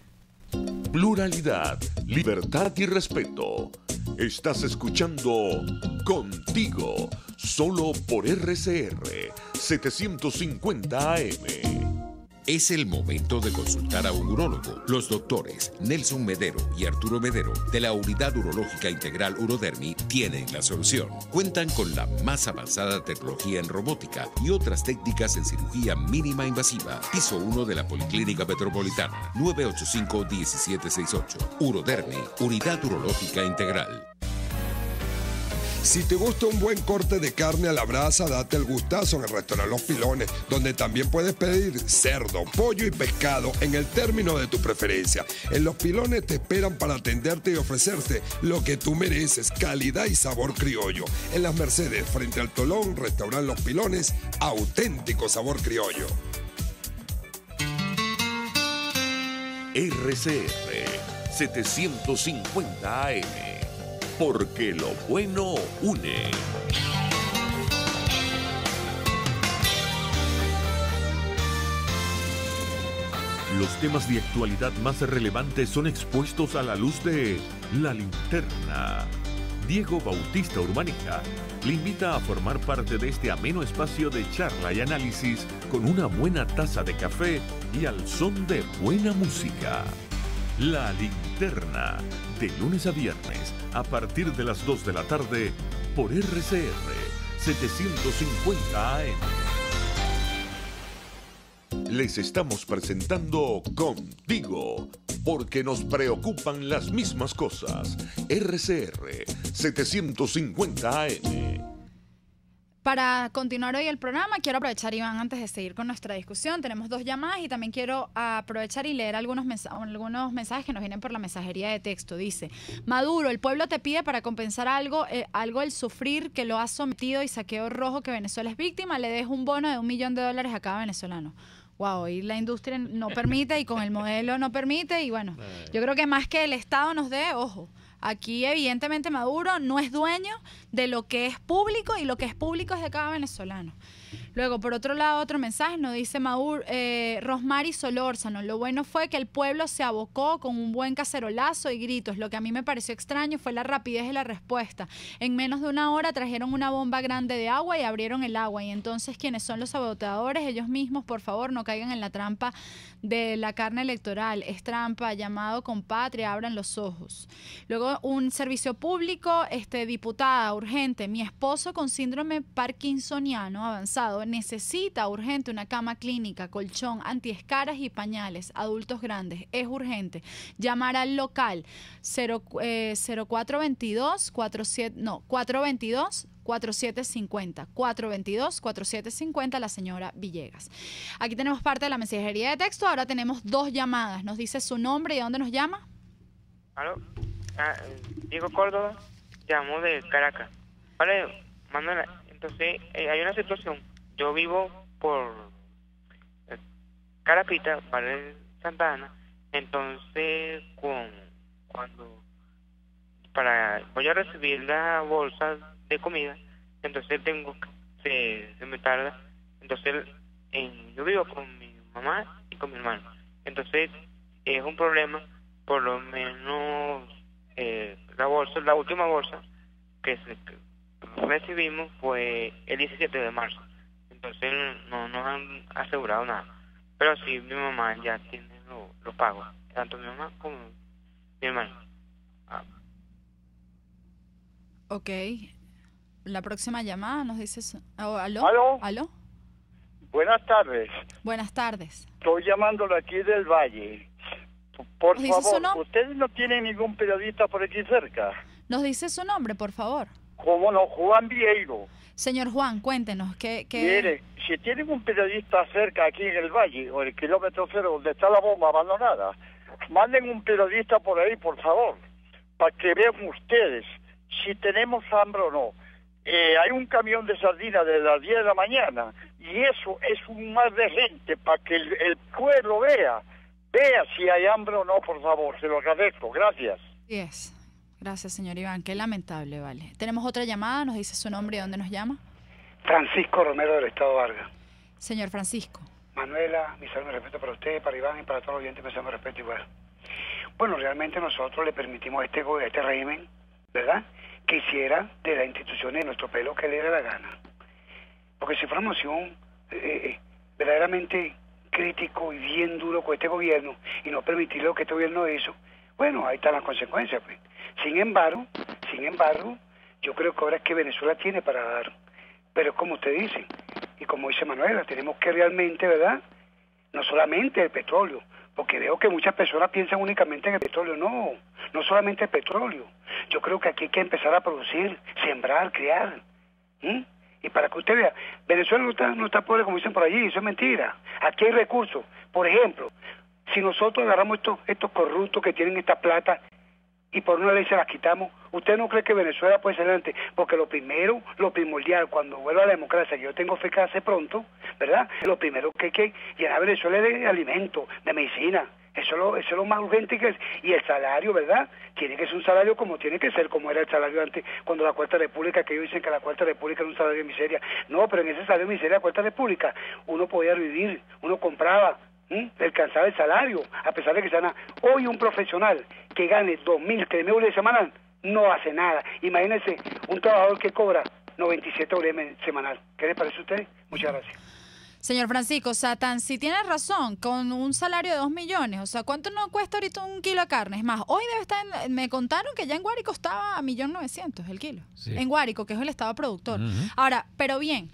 Pluralidad, libertad y respeto. Estás escuchando Contigo, solo por RCR 750 AM. Es el momento de consultar a un urólogo. Los doctores Nelson Medero y Arturo Medero de la Unidad Urológica Integral Urodermi tienen la solución. Cuentan con la más avanzada tecnología en robótica y otras técnicas en cirugía mínima invasiva. Piso 1 de la Policlínica Metropolitana, 985-1768. Urodermi, Unidad Urológica Integral. Si te gusta un buen corte de carne a la brasa, date el gustazo en el restaurante Los Pilones, donde también puedes pedir cerdo, pollo y pescado en el término de tu preferencia. En Los Pilones te esperan para atenderte y ofrecerte lo que tú mereces, calidad y sabor criollo. En Las Mercedes, frente al Tolón, restaurante Los Pilones, auténtico sabor criollo. RCR 750 AM. Porque lo bueno une. Los temas de actualidad más relevantes son expuestos a la luz de La Linterna. Diego Bautista Urbanica le invita a formar parte de este ameno espacio de charla y análisis con una buena taza de café y al son de buena música. La Linterna, de lunes a viernes, a partir de las 2 de la tarde, por RCR 750 AM. Les estamos presentando Contigo, porque nos preocupan las mismas cosas. RCR 750 AM. Para continuar hoy el programa, quiero aprovechar, Iván, antes de seguir con nuestra discusión, tenemos 2 llamadas y también quiero aprovechar y leer algunos mensajes que nos vienen por la mensajería de texto. Dice, Maduro, el pueblo te pide para compensar algo el sufrir que lo ha sometido y saqueo rojo que Venezuela es víctima, le dejo un bono de $1 millón a cada venezolano. Wow, y la industria no permite y con el modelo no permite y bueno, yo creo que más que el Estado nos dé, ojo, aquí evidentemente Maduro no es dueño de lo que es público y lo que es público es de cada venezolano. Luego, por otro lado, otro mensaje nos dice Rosmary Solórzano, lo bueno fue que el pueblo se abocó con un buen cacerolazo y gritos. Lo que a mí me pareció extraño fue la rapidez de la respuesta. En menos de 1 hora trajeron una bomba grande de agua y abrieron el agua. Y entonces, ¿quiénes son los saboteadores? Ellos mismos, por favor, no caigan en la trampa de la carne electoral. Es trampa, llamado con patria, abran los ojos. Luego, un servicio público, diputada, urgente. Mi esposo con síndrome parkinsoniano avanzado necesita urgente una cama clínica, colchón, antiescaras y pañales, adultos grandes. Es urgente. Llamar al local 422 4750 la señora Villegas. Aquí tenemos parte de la mensajería de texto. Ahora tenemos 2 llamadas. Nos dice su nombre y de dónde nos llama. ¿Aló? Diego Córdoba, llamo de Caracas. Vale, Manuela, entonces hay una situación. Yo vivo por Carapita, vale, Santa Ana. Entonces, cuando voy a recibir la bolsa de comida, entonces se me tarda. Entonces, yo vivo con mi mamá y con mi hermano. Entonces, es un problema, por lo menos la última bolsa que recibimos fue el 17 de marzo. Entonces no nos han asegurado nada. Pero sí, mi mamá ya tiene los pagos, tanto mi mamá como mi hermano. Ok. La próxima llamada nos dice... ¿Aló? ¿Aló? ¿Aló? Buenas tardes. Buenas tardes. Estoy llamándolo aquí del Valle. Por ¿Nos dice su favor, nombre? ¿ustedes no tienen ningún periodista por aquí cerca? Nos dice su nombre, por favor. ¿Cómo no? Juan Vieiro. Señor Juan, cuéntenos, ¿qué...? Mire, si tienen un periodista cerca aquí en el Valle, o el kilómetro 0, donde está la bomba abandonada, manden un periodista por ahí, por favor, para que vean ustedes si tenemos hambre o no. Hay un camión de sardinas de las 10 de la mañana, y eso es un mar de gente, para que el pueblo vea si hay hambre o no, por favor, se lo agradezco, gracias. Yes. Gracias, señor Iván. Qué lamentable, vale. Tenemos otra llamada, nos dice su nombre y dónde nos llama. Francisco Romero del Estado Vargas. Señor Francisco. Manuela, mi saludo y respeto para usted, para Iván y para todos los oyentes, mi saludo y respeto igual. Bueno, realmente nosotros le permitimos a este régimen, ¿verdad?, que hiciera de las instituciones de nuestro pueblo que le diera la gana. Porque si fuéramos un verdaderamente crítico y bien duro con este gobierno y no permitir lo que este gobierno hizo, bueno, ahí están las consecuencias, pues. Sin embargo, yo creo que ahora es que Venezuela tiene para dar. Pero es como usted dice, y como dice Manuela, tenemos que realmente, ¿verdad?, no solamente el petróleo, porque veo que muchas personas piensan únicamente en el petróleo. No solamente el petróleo. Yo creo que aquí hay que empezar a producir, sembrar, criar. Y para que usted vea, Venezuela no está pobre como dicen por allí, eso es mentira. Aquí hay recursos. Por ejemplo, si nosotros agarramos estos corruptos que tienen esta plata y por una ley se las quitamos, ¿usted no cree que Venezuela puede ser adelante? Porque lo primordial, cuando vuelva a la democracia, que yo tengo fe que hace pronto, ¿verdad?, lo primero que hay que llenar a Venezuela es de alimentos, de medicina. Eso es lo más urgente que es. Y el salario, ¿verdad?, tiene que ser un salario como tiene que ser, como era el salario antes, cuando la Cuarta República, que ellos dicen que la Cuarta República era un salario de miseria. No, pero en ese salario de miseria de la Cuarta República uno podía vivir, uno compraba, alcanzaba el salario, a pesar de que sea hoy un profesional que gane 2.000, 3.000 euros semanal no hace nada. Imagínense un trabajador que cobra 97 euros semanal. ¿Qué les parece a ustedes? Muchas gracias. Señor Francisco, Satán, si tiene razón, con un salario de 2 millones, o sea, ¿cuánto no cuesta ahorita un kilo de carne? Es más, hoy debe estar, me contaron que ya en Guárico estaba a 1.900.000 el kilo. Sí. En Guárico, que es el estado productor. Ahora, pero bien,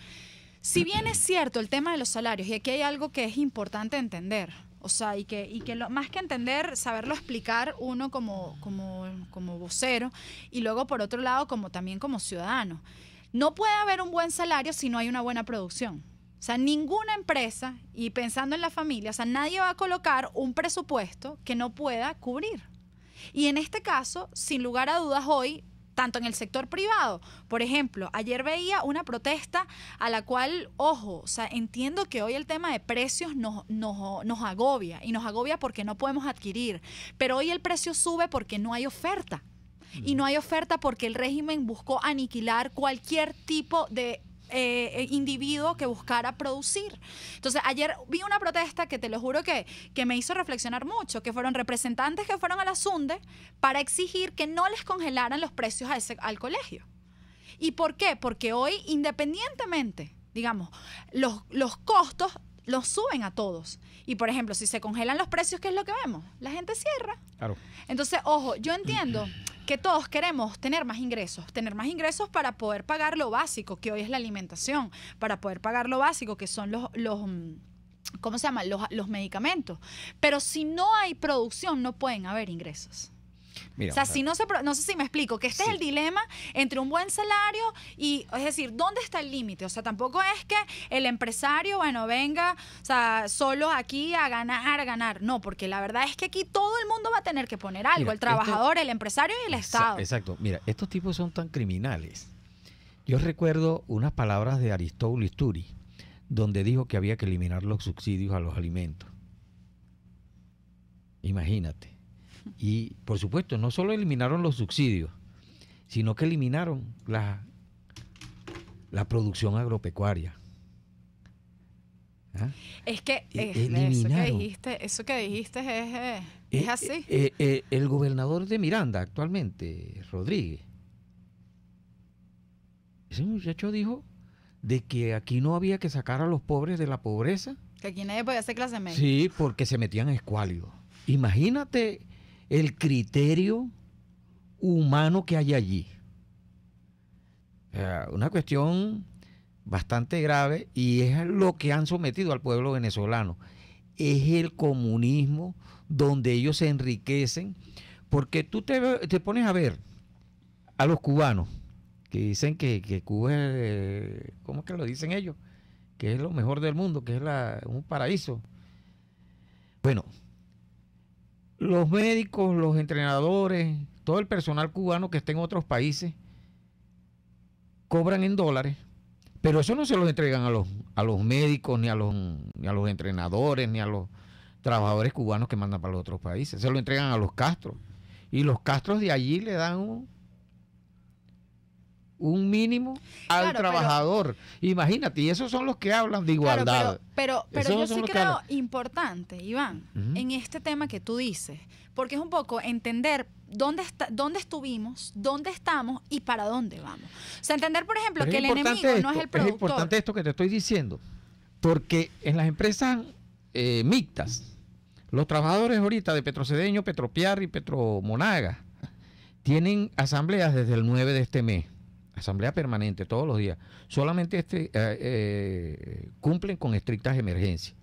si bien es cierto el tema de los salarios, y aquí hay algo que es importante entender, o sea, y que más que entender, saberlo explicar uno como vocero, y luego por otro lado también como ciudadano. no puede haber un buen salario si no hay una buena producción. O sea, ninguna empresa, y pensando en la familia, o sea, nadie va a colocar un presupuesto que no pueda cubrir. Y en este caso, sin lugar a dudas, hoy, tanto en el sector privado, por ejemplo, ayer veía una protesta a la cual, ojo, o sea, entiendo que hoy el tema de precios nos agobia, y nos agobia porque no podemos adquirir, pero hoy el precio sube porque no hay oferta. Y no hay oferta porque el régimen buscó aniquilar cualquier tipo de individuo que buscara producir. Entonces, ayer vi una protesta que te lo juro que me hizo reflexionar mucho, que fueron representantes que fueron a la SUNDE para exigir que no les congelaran los precios al colegio. ¿Y por qué? Porque hoy, independientemente, digamos, los costos los suben a todos. Y, por ejemplo, si se congelan los precios, ¿qué es lo que vemos? La gente cierra. Claro. Entonces, ojo, yo entiendo que todos queremos tener más ingresos para poder pagar lo básico, que hoy es la alimentación, para poder pagar lo básico, que son los ¿cómo se llama? Los medicamentos. Pero si no hay producción, no pueden haber ingresos. Mira, o sea, si no sé si me explico, que este es el dilema entre un buen salario y, es decir, ¿dónde está el límite? O sea, tampoco es que el empresario, bueno, venga, o sea, solo aquí a ganar. No, porque la verdad es que aquí todo el mundo va a tener que poner algo, mira, el trabajador, el empresario y el Estado. Exacto. Mira, estos tipos son tan criminales. Yo recuerdo unas palabras de Aristóbulo Isturi, donde dijo que había que eliminar los subsidios a los alimentos. Imagínate. Y, por supuesto, no solo eliminaron los subsidios, sino que eliminaron la producción agropecuaria. ¿Ah? Es que eso que dijiste es así. El gobernador de Miranda actualmente, Rodríguez, ese muchacho dijo de que aquí no había que sacar a los pobres de la pobreza. Que aquí nadie podía hacer clase media. Sí, porque se metían a escuálido. Imagínate el criterio humano que hay allí. Una cuestión bastante grave, y es lo que han sometido al pueblo venezolano. Es el comunismo donde ellos se enriquecen, porque tú te pones a ver a los cubanos que dicen que Cuba es, ¿cómo es que lo dicen ellos? Que es lo mejor del mundo, que es un paraíso. Bueno, los médicos, los entrenadores, todo el personal cubano que está en otros países cobran en dólares, pero eso no se los entregan a los médicos, ni a los entrenadores, ni a los trabajadores cubanos que mandan para los otros países. Se lo entregan a los Castros. Y los Castros de allí le dan un mínimo al trabajador. Imagínate, y esos son los que hablan de igualdad. Pero yo sí creo importante, Iván, en este tema que tú dices, porque es un poco entender dónde estuvimos, dónde estamos y para dónde vamos. O sea, entender, por ejemplo, que el enemigo no es el productor. Es importante esto que te estoy diciendo, porque en las empresas mixtas, los trabajadores ahorita de Petrocedeño, Petropiar y Petromonaga tienen asambleas desde el 9 de este mes. Asamblea permanente todos los días. Solamente cumplen con estrictas emergencias.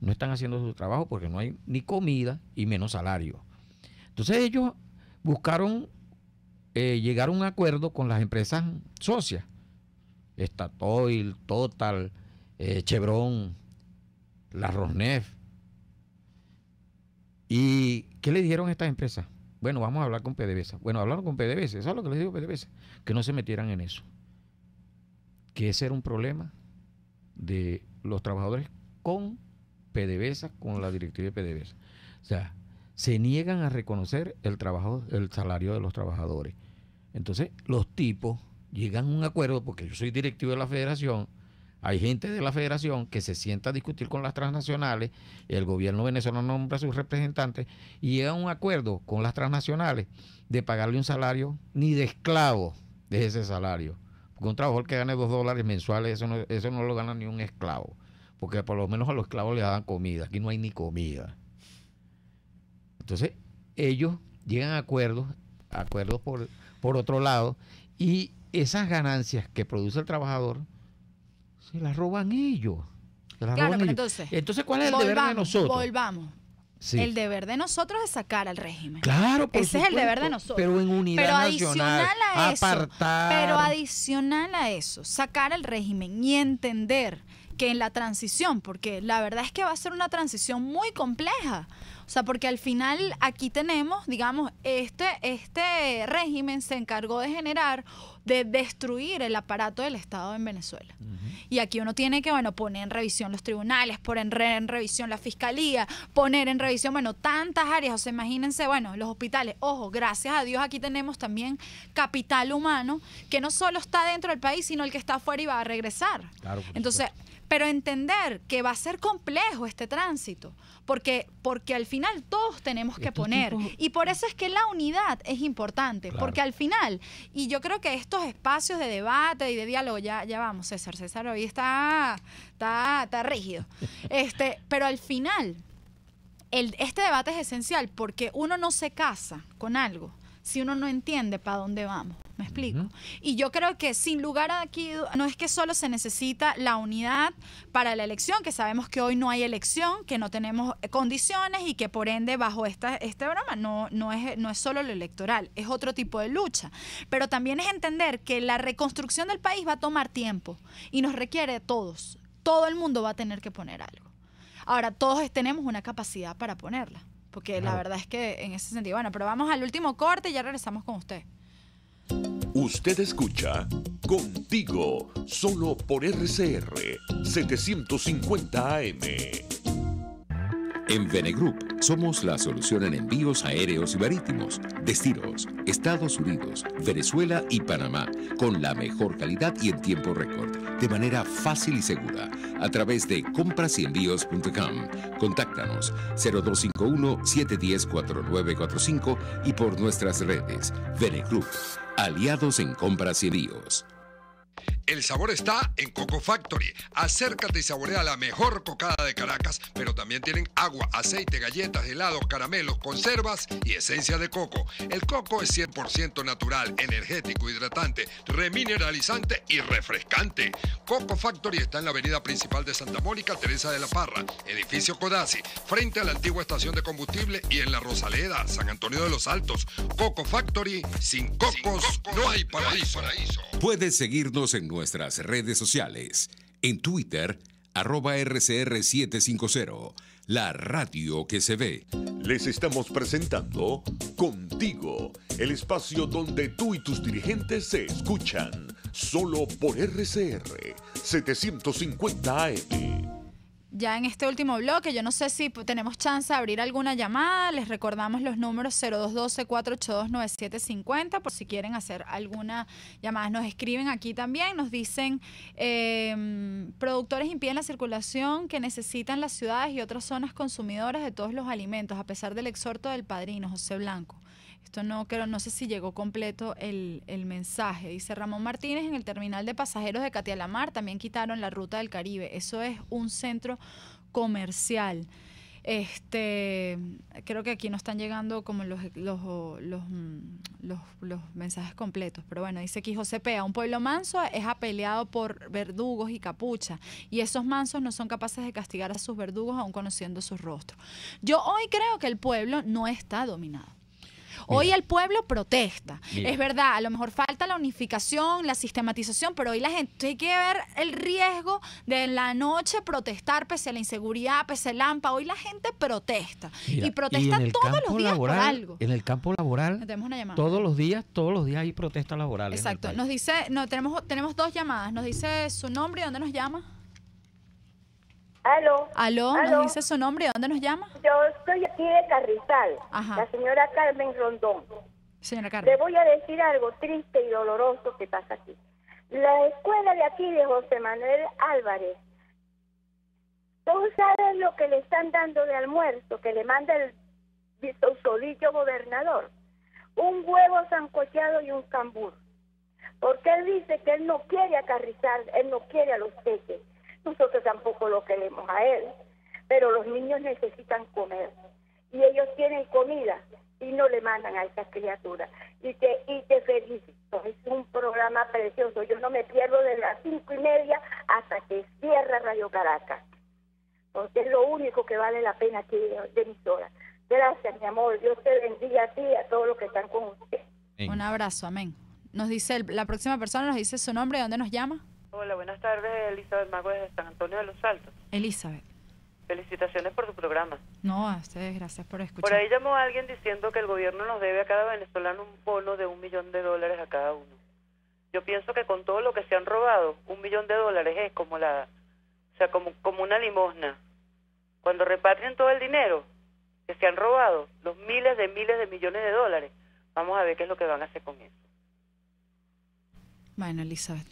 No están haciendo su trabajo porque no hay ni comida y menos salario. Entonces ellos buscaron llegar a un acuerdo con las empresas socias. Statoil, Total, Chevron, la Rosneft. ¿Y qué le dijeron a estas empresas? Bueno, vamos a hablar con PDVSA. Bueno, hablaron con PDVSA. ¿Sabes lo que les digo PDVSA? Que no se metieran en eso. Que ese era un problema de los trabajadores con PDVSA, con la directiva de PDVSA. O sea, se niegan a reconocer el salario de los trabajadores. Entonces, los tipos llegan a un acuerdo, porque yo soy directivo de la federación, hay gente de la federación que se sienta a discutir con las transnacionales, el gobierno venezolano nombra a sus representantes y llega a un acuerdo con las transnacionales de pagarle un salario ni de esclavo de ese salario. Porque un trabajador que gane $2 mensuales, eso no lo gana ni un esclavo. Porque por lo menos a los esclavos les dan comida. Aquí no hay ni comida. Entonces, ellos llegan a acuerdos por otro lado, y esas ganancias que produce el trabajador se las roban ellos. Entonces, ¿cuál es el deber de nosotros? Volvamos. Sí. El deber de nosotros es sacar al régimen. Claro, por Ese es el deber de nosotros. Pero en unidad nacional, pero adicional a eso, sacar al régimen y entender que en la transición, porque la verdad es que va a ser una transición muy compleja. O sea, porque al final aquí tenemos, digamos, este régimen se encargó de destruir el aparato del Estado en Venezuela. Y aquí uno tiene que, poner en revisión los tribunales, poner en revisión la fiscalía, poner en revisión, tantas áreas. O sea, imagínense, los hospitales. Ojo, gracias a Dios aquí tenemos también capital humano que no solo está dentro del país, sino el que está afuera y va a regresar. Claro, entonces, pero entender que va a ser complejo este tránsito, porque al final todos tenemos que poner. Y por eso es que la unidad es importante, claro. Porque al final, y yo creo que estos espacios de debate y de diálogo, ya vamos, César hoy está rígido. Pero al final, este debate es esencial porque uno no se casa con algo si uno no entiende para dónde vamos. ¿Me explico? Y yo creo que sin lugar a aquí, no es que solo se necesita la unidad para la elección, que sabemos que hoy no hay elección, que no tenemos condiciones y que por ende bajo este broma no es solo lo electoral, es otro tipo de lucha. Pero también es entender que la reconstrucción del país va a tomar tiempo y nos requiere de todos. Todo el mundo va a tener que poner algo. Ahora, todos tenemos una capacidad para ponerla, porque la verdad es que en ese sentido, pero vamos al último corte y ya regresamos con usted. Usted escucha Contigo, solo por RCR 750 AM. En Venegroup somos la solución en envíos aéreos y marítimos, destinos, Estados Unidos, Venezuela y Panamá, con la mejor calidad y en tiempo récord, de manera fácil y segura, a través de comprasenvíos.com. Contáctanos 0251-710-4945 y por nuestras redes. Venegroup, aliados en compras y envíos. El sabor está en Coco Factory. Acércate y saborea la mejor cocada de Caracas, pero también tienen agua, aceite, galletas, helados, caramelos, conservas y esencia de coco. El coco es 100% natural, energético, hidratante, remineralizante y refrescante. Coco Factory está en la avenida principal de Santa Mónica, Teresa de la Parra, edificio Codazzi, frente a la antigua estación de combustible y en la Rosaleda, San Antonio de los Altos. Coco Factory, sin cocos no hay paraíso. Puedes seguirnos en nuestras redes sociales. En Twitter, @RCR750, la radio que se ve. Les estamos presentando Contigo, el espacio donde tú y tus dirigentes se escuchan, solo por RCR 750 AM. Ya en este último bloque, yo no sé si tenemos chance de abrir alguna llamada. Les recordamos los números 0212-482-9750 por si quieren hacer alguna llamada. Nos escriben aquí también, nos dicen productores impiden la circulación que necesitan las ciudades y otras zonas consumidoras de todos los alimentos, a pesar del exhorto del padrino José Blanco. Esto no sé si llegó completo el mensaje. Dice Ramón Martínez, en el terminal de pasajeros de Catialamar también quitaron la ruta del Caribe. Eso es un centro comercial. Creo que aquí no están llegando como los mensajes completos, pero bueno, dice aquí José Pea, un pueblo manso es apeleado por verdugos y capucha, y esos mansos no son capaces de castigar a sus verdugos aun conociendo sus rostros. Yo hoy creo que el pueblo no está dominado. Hoy el pueblo protesta. Mira. Es verdad, a lo mejor falta la unificación, la sistematización, pero hoy la gente hay que ver el riesgo de la noche protestar pese a la inseguridad, pese al AMPA. Hoy la gente protesta. Mira, y protesta todos los días por algo. En el campo laboral, todos los días hay protestas laborales. Exacto. Nos dice, tenemos dos llamadas. Nos dice su nombre y dónde nos llama. Aló, ¿nos dice su nombre y dónde nos llama? Yo estoy aquí de Carrizal, la señora Carmen Rondón. Señora Carmen. Le voy a decir algo triste y doloroso que pasa aquí. La escuela de aquí de José Manuel Álvarez, todos saben lo que le están dando de almuerzo, que le manda el solillo gobernador. Un huevo sancochado y un cambur. Porque él dice que él no quiere a Carrizal, él no quiere a los peces. Nosotros tampoco lo queremos a él, pero los niños necesitan comer y ellos tienen comida y no le mandan a esas criaturas. Y te felicito, es un programa precioso. Yo no me pierdo de las 5:30 hasta que cierra Radio Caracas, porque es lo único que vale la pena aquí de emisora. Gracias, mi amor. Dios te bendiga a ti y a todos los que están con usted. Un abrazo, amén. Nos dice, la próxima persona nos dice su nombre y dónde nos llama. Hola, buenas tardes, Elizabeth Mago de San Antonio de los Altos. Elizabeth. Felicitaciones por tu programa. No, a ustedes gracias por escuchar. Por ahí llamó alguien diciendo que el gobierno nos debe a cada venezolano un bono de $1 millón a cada uno. Yo pienso que con todo lo que se han robado, $1 millón es como como una limosna. Cuando repatrien todo el dinero que se han robado, los miles de millones de dólares, vamos a ver qué es lo que van a hacer con eso. Bueno, Elizabeth.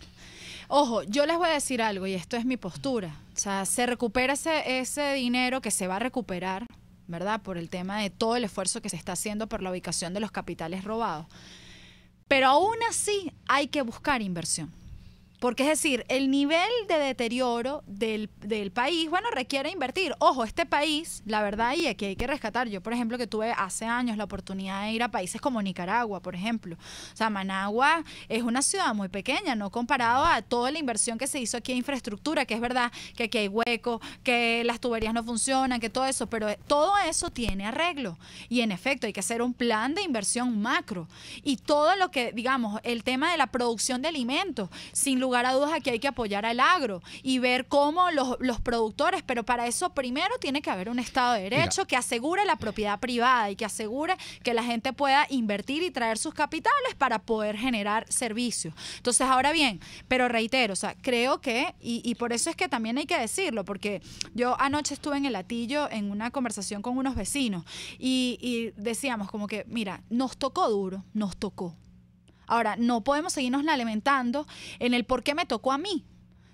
Ojo, yo les voy a decir algo y esto es mi postura. O sea, se recupera ese dinero que se va a recuperar, ¿verdad? Por el tema de todo el esfuerzo que se está haciendo por la ubicación de los capitales robados. Pero aún así hay que buscar inversión. Porque es decir, el nivel de deterioro del país, bueno, requiere invertir. Ojo, este país, la verdad, y aquí hay que rescatar. Yo, por ejemplo, que tuve hace años la oportunidad de ir a países como Nicaragua, por ejemplo. O sea, Managua es una ciudad muy pequeña, no comparado a toda la inversión que se hizo aquí en infraestructura, que es verdad que aquí hay hueco, que las tuberías no funcionan, que todo eso, pero todo eso tiene arreglo. Y en efecto, hay que hacer un plan de inversión macro. Y todo lo que, digamos, el tema de la producción de alimentos, sin lugar a dudas aquí hay que apoyar al agro y ver cómo los productores, pero para eso primero tiene que haber un Estado de Derecho que asegure la propiedad privada y que asegure que la gente pueda invertir y traer sus capitales para poder generar servicios. Entonces, ahora bien, pero reitero, o sea, creo que, y por eso es que también hay que decirlo, porque yo anoche estuve en el Hatillo en una conversación con unos vecinos y decíamos como que, mira, nos tocó duro, nos tocó. Ahora, no podemos seguirnos lamentando en el por qué me tocó a mí,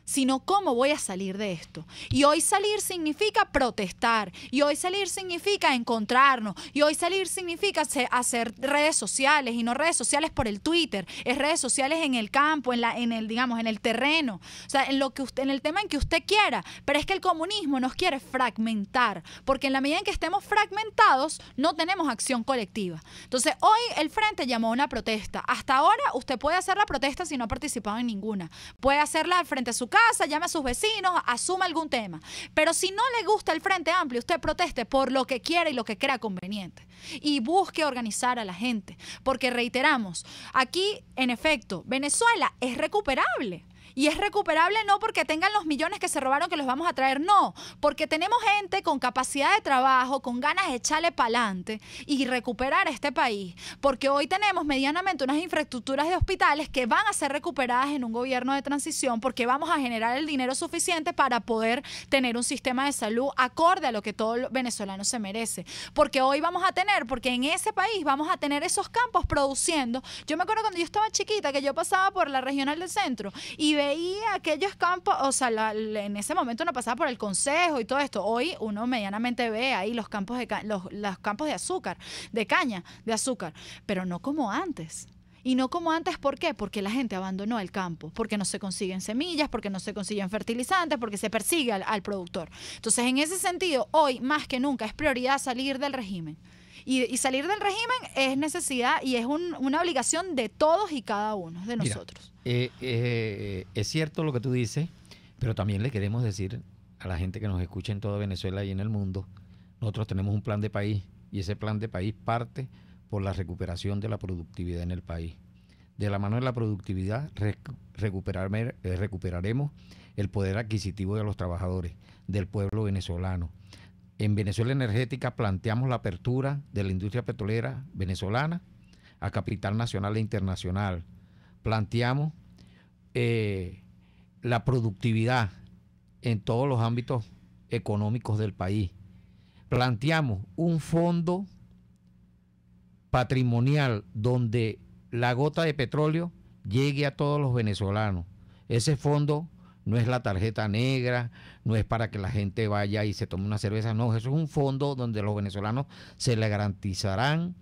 sino cómo voy a salir de esto. Y hoy salir significa protestar, y hoy salir significa encontrarnos, y hoy salir significa hacer redes sociales, y no redes sociales por el Twitter, es redes sociales en el campo, en el terreno, o sea, en el tema en que usted quiera. Pero es que el comunismo nos quiere fragmentar, porque en la medida en que estemos fragmentados, no tenemos acción colectiva. Entonces, hoy el Frente llamó a una protesta. Hasta ahora, usted puede hacer la protesta si no ha participado en ninguna. Puede hacerla frente a su casa, llame a sus vecinos, asuma algún tema. Pero si no le gusta el Frente Amplio, usted proteste por lo que quiera y lo que crea conveniente. Y busque organizar a la gente. Porque reiteramos, aquí, en efecto, Venezuela es recuperable. Y es recuperable no porque tengan los millones que se robaron que los vamos a traer, no, porque tenemos gente con capacidad de trabajo, con ganas de echarle para adelante y recuperar este país, porque hoy tenemos medianamente unas infraestructuras de hospitales que van a ser recuperadas en un gobierno de transición, porque vamos a generar el dinero suficiente para poder tener un sistema de salud acorde a lo que todo venezolano se merece, porque hoy vamos a tener, porque en ese país vamos a tener esos campos produciendo. Yo me acuerdo cuando yo estaba chiquita que yo pasaba por la regional del centro y veía aquellos campos, o sea, en ese momento uno pasaba por el Consejo y todo esto. Hoy uno medianamente ve ahí los campos los campos de azúcar, de caña de azúcar, pero no como antes. Y no como antes, ¿por qué? Porque la gente abandonó el campo, porque no se consiguen semillas, porque no se consiguen fertilizantes, porque se persigue al productor. Entonces, en ese sentido, hoy más que nunca es prioridad salir del régimen. Y salir del régimen es necesidad y es una obligación de todos y cada uno de nosotros. Es cierto lo que tú dices, pero también le queremos decir a la gente que nos escucha en toda Venezuela y en el mundo, nosotros tenemos un plan de país y ese plan de país parte por la recuperación de la productividad en el país. De la mano de la productividad recuperaremos el poder adquisitivo de los trabajadores, del pueblo venezolano. En Venezuela Energética planteamos la apertura de la industria petrolera venezolana a capital nacional e internacional. Planteamos la productividad en todos los ámbitos económicos del país. Planteamos un fondo patrimonial donde la gota de petróleo llegue a todos los venezolanos. Ese fondo no es la tarjeta negra, no es para que la gente vaya y se tome una cerveza, no, eso es un fondo donde los venezolanos se le garantizarán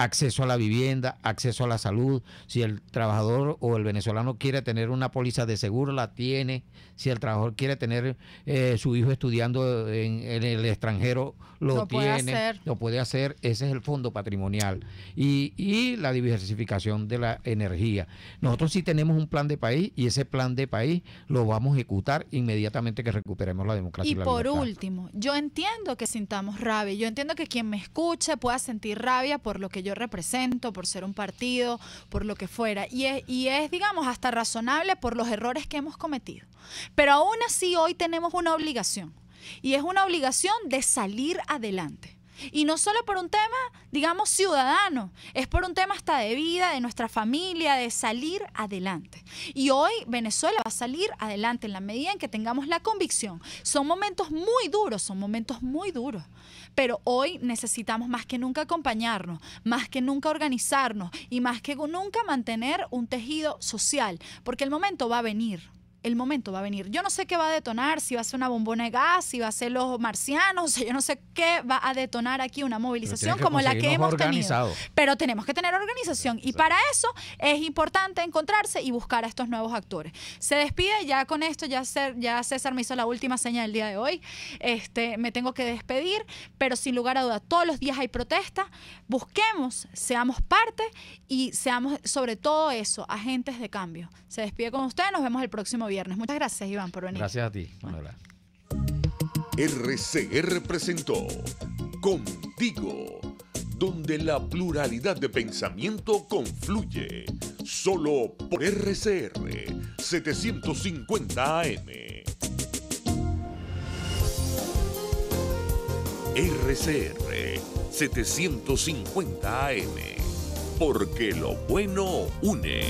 acceso a la vivienda, acceso a la salud. Si el trabajador o el venezolano quiere tener una póliza de seguro, la tiene. Si el trabajador quiere tener su hijo estudiando en el extranjero, lo tiene, lo puede hacer. Ese es el fondo patrimonial. Y la diversificación de la energía. Nosotros sí tenemos un plan de país y ese plan de país lo vamos a ejecutar inmediatamente que recuperemos la democracia y la libertad. Y por último, yo entiendo que sintamos rabia, yo entiendo que quien me escuche pueda sentir rabia por lo que yo represento, por ser un partido, por lo que fuera, y es, digamos, hasta razonable por los errores que hemos cometido. Pero aún así hoy tenemos una obligación, y es una obligación de salir adelante. Y no solo por un tema, digamos, ciudadano, es por un tema hasta de vida, de nuestra familia, de salir adelante. Y hoy Venezuela va a salir adelante en la medida en que tengamos la convicción. Son momentos muy duros, pero hoy necesitamos más que nunca acompañarnos, más que nunca organizarnos y más que nunca mantener un tejido social, porque el momento va a venir. El momento va a venir. Yo no sé qué va a detonar, si va a ser una bombona de gas, si va a ser los marcianos, o sea, yo no sé qué va a detonar aquí una movilización como la que hemos tenido. Pero tenemos que tener organización. Y para eso es importante encontrarse y buscar a estos nuevos actores. Se despide ya con esto, ya César me hizo la última seña del día de hoy. Me tengo que despedir, pero sin lugar a dudas, todos los días hay protesta. Busquemos, seamos parte y seamos sobre todo eso, agentes de cambio. Se despide con ustedes, nos vemos el próximo viernes. Muchas gracias, Iván, por venir. Gracias a ti, Manuela. RCR presentó Contigo, donde la pluralidad de pensamiento confluye. Solo por RCR 750 AM. RCR 750 AM. Porque lo bueno une.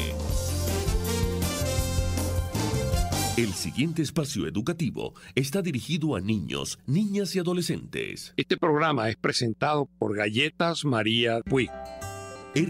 El siguiente espacio educativo está dirigido a niños, niñas y adolescentes. Este programa es presentado por Galletas María Puig.